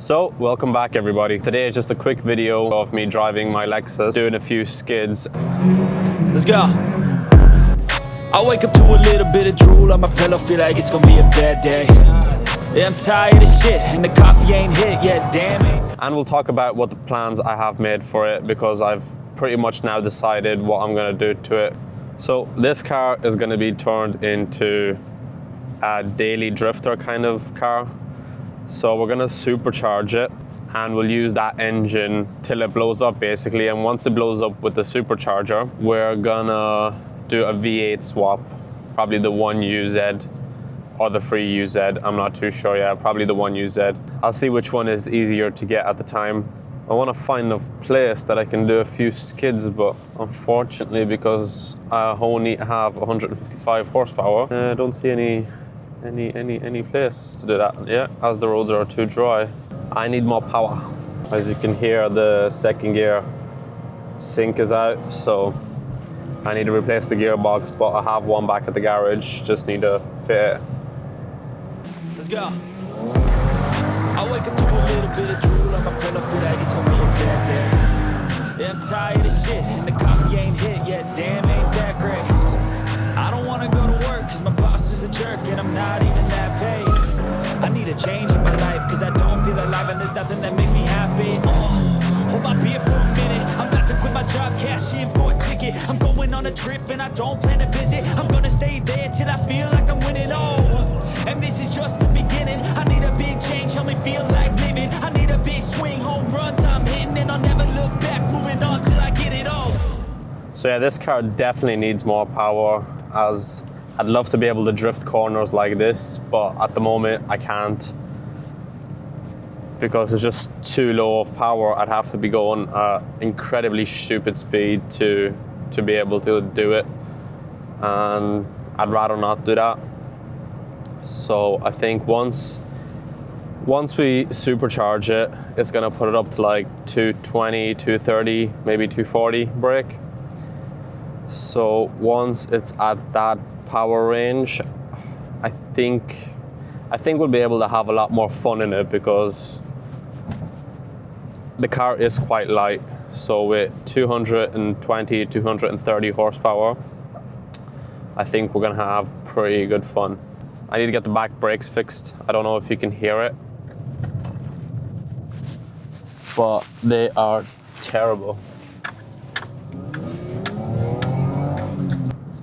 So, welcome back everybody. Today is just a quick video of me driving my Lexus, doing a few skids. Let's go. I wake up to a little bit of drool on my pillow, feel like it's gonna be a bad day. Yeah, I'm tired of shit, and the coffee ain't hit yet, damn it. And we'll talk about what the plans I have made for it, because I've pretty much now decided what I'm gonna do to it. So, this car is gonna be turned into a daily drifter kind of car. So we're gonna supercharge it and we'll use that engine till it blows up basically. And once it blows up with the supercharger, we're gonna do a V8 swap, probably the 1UZ or the 3UZ. I'm not too sure yet, probably the 1UZ. I'll see which one is easier to get at the time. I wanna find a place that I can do a few skids, but unfortunately, because I only have 155 horsepower, I don't see any place to do that. Yeah, as the roads are too dry. I need more power. As you can hear, the second gear sync is out, so I need to replace the gearbox, but I have one back at the garage, just need to fit it. Let's go. I wake up to a little bit of drool on my pillow, feel like it's gonna be a bad day. Yeah, I'm tired of shit, and the coffee ain't hit yet, damn, ain't that great. I don't wanna go to work, cause my boss is a jerk, and I'm not even that paid. I need a change in my life, cause I don't feel alive, and there's nothing that makes me happy. Hold my beer for a minute, I'm about to quit my job, cash in for a ticket. I'm going on a trip, and I don't plan to visit. I'm gonna stay there till I feel like I'm winning, and this is just the beginning. I need a big change, help me feel like living. I need a big swing, home runs I'm hitting, and I'll never look back, moving on till I get it all. So yeah, this car definitely needs more power, as I'd love to be able to drift corners like this, but at the moment I can't, because it's just too low of power. I'd have to be going at incredibly stupid speed to be able to do it, and I'd rather not do that. So I think once we supercharge it, it's gonna put it up to like 220, 230, maybe 240 brake. So once it's at that power range, I think we'll be able to have a lot more fun in it, because the car is quite light. So with 220, 230 horsepower, I think we're gonna have pretty good fun. I need to get the back brakes fixed. I don't know if you can hear it, but they are terrible.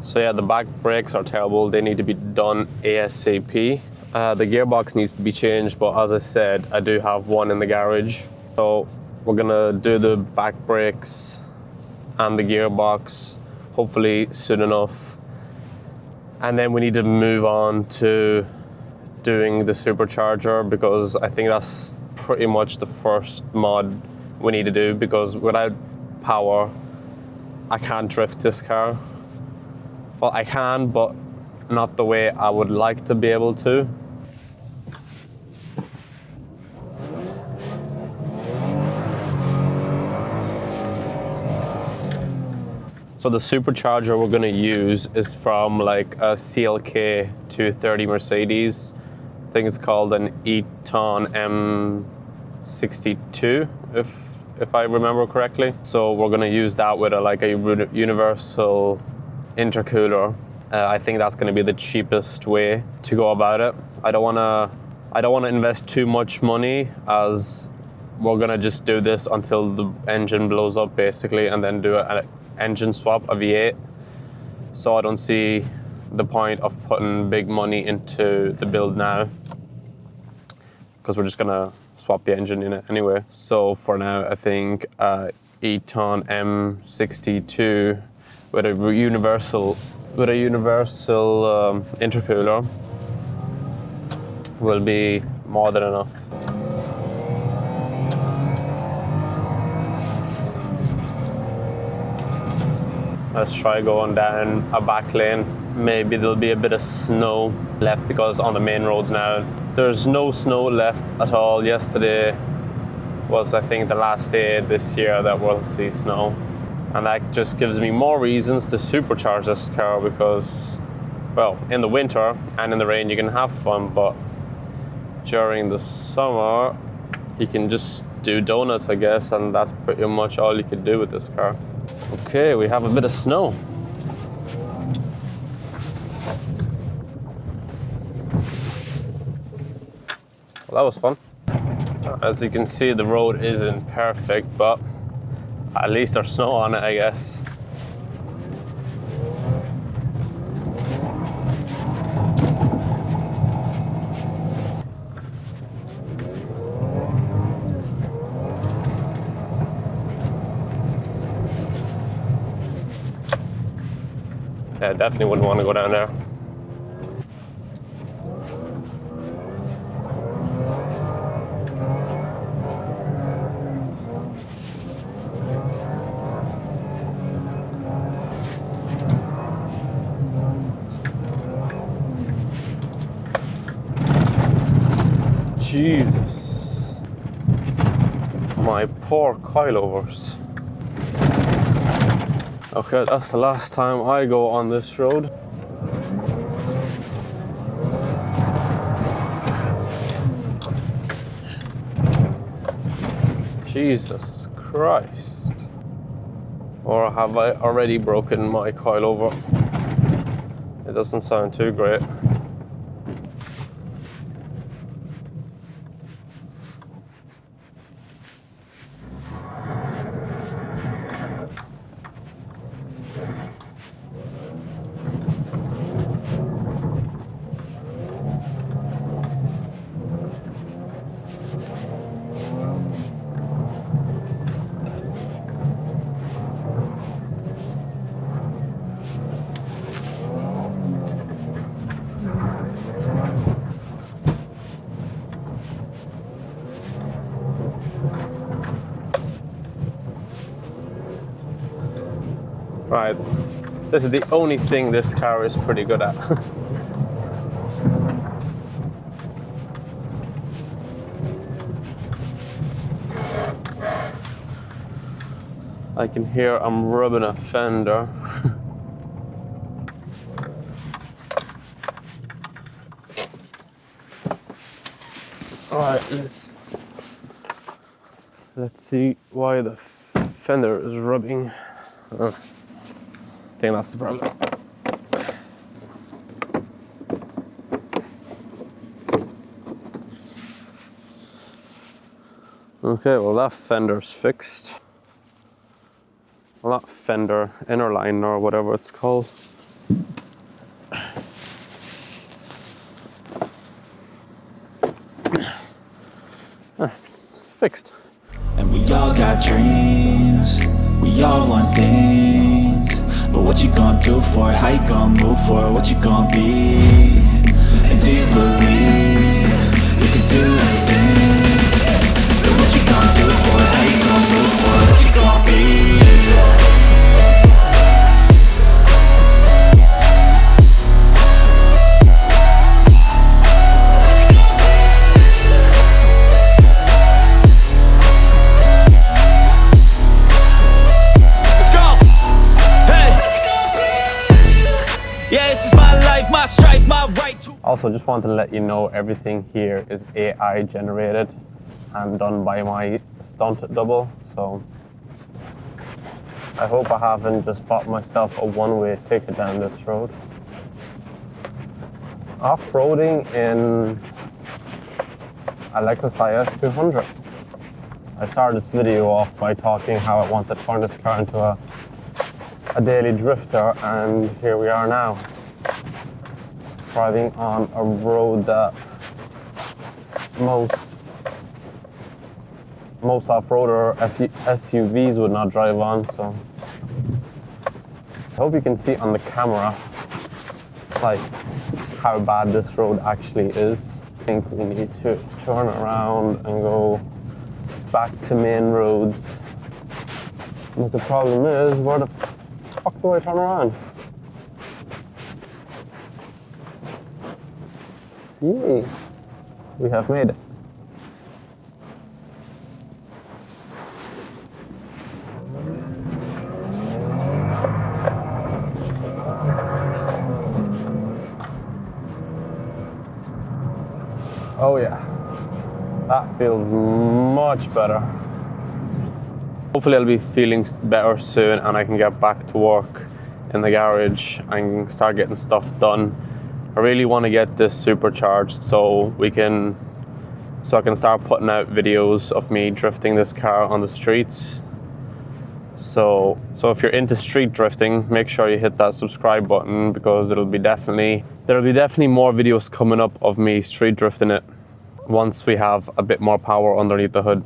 So yeah, the back brakes are terrible. They need to be done ASAP. The gearbox needs to be changed, but as I said, I do have one in the garage. So we're gonna do the back brakes and the gearbox hopefully soon enough. And then we need to move on to doing the supercharger, because I think that's pretty much the first mod we need to do, because without power, I can't drift this car. Well, I can, but not the way I would like to be able to. So the supercharger we're gonna use is from like a CLK 230 Mercedes. I think it's called an Eaton M62, if I remember correctly. So we're gonna use that with a universal intercooler. I think that's gonna be the cheapest way to go about it. I don't wanna invest too much money, as we're gonna just do this until the engine blows up basically, and then do an engine swap, a V8. So I don't see the point of putting big money into the build now, because we're just gonna swap the engine in it anyway. So for now, I think Eaton M62 with a universal intercooler will be more than enough. Let's try going down a back lane. Maybe there'll be a bit of snow left, because on the main roads now, there's no snow left at all. Yesterday was, I think, the last day this year that we'll see snow. And that just gives me more reasons to supercharge this car, because, well, in the winter and in the rain you can have fun, but during the summer you can just do donuts, I guess, and that's pretty much all you could do with this car. Okay, we have a bit of snow. Well, that was fun. As you can see, the road isn't perfect, but at least there's snow on it, I guess. Yeah, definitely wouldn't want to go down there. Jesus. My poor coilovers. Okay, that's the last time I go on this road. Jesus Christ. Or have I already broken my coilover? It doesn't sound too great. Right, this is the only thing this car is pretty good at. I can hear I'm rubbing a fender. Alright, let's see why the fender is rubbing. I think that's the problem. Okay, well that fender's fixed. Well, not fender, inner line or whatever it's called. Fixed. And we all got dreams, we all want things, but what you gonna do for it? How you gonna move for it? What you gonna be? And do you believe you can do anything? But what you gonna do for it? How you gonna move for it? What you gonna be? Also, just wanted to let you know everything here is AI generated and done by my stunt double. So I hope I haven't just bought myself a one-way ticket down this road. Off-roading in a Lexus IS200. I started this video off by talking how I want to turn this car into a daily drifter, and here we are now. Driving on a road that most off-roader SUVs would not drive on, so I hope you can see on the camera like how bad this road actually is. I think we need to turn around and go back to main roads. But the problem is, where the fuck do I turn around? Yay, we have made it. Oh yeah, that That feels much better. Hopefully I'll be feeling better soon and I can get back to work in the garage and start getting stuff done. I really want to get this supercharged so I can start putting out videos of me drifting this car on the streets. So if you're into street drifting, make sure you hit that subscribe button, because there'll be definitely more videos coming up of me street drifting it once we have a bit more power underneath the hood.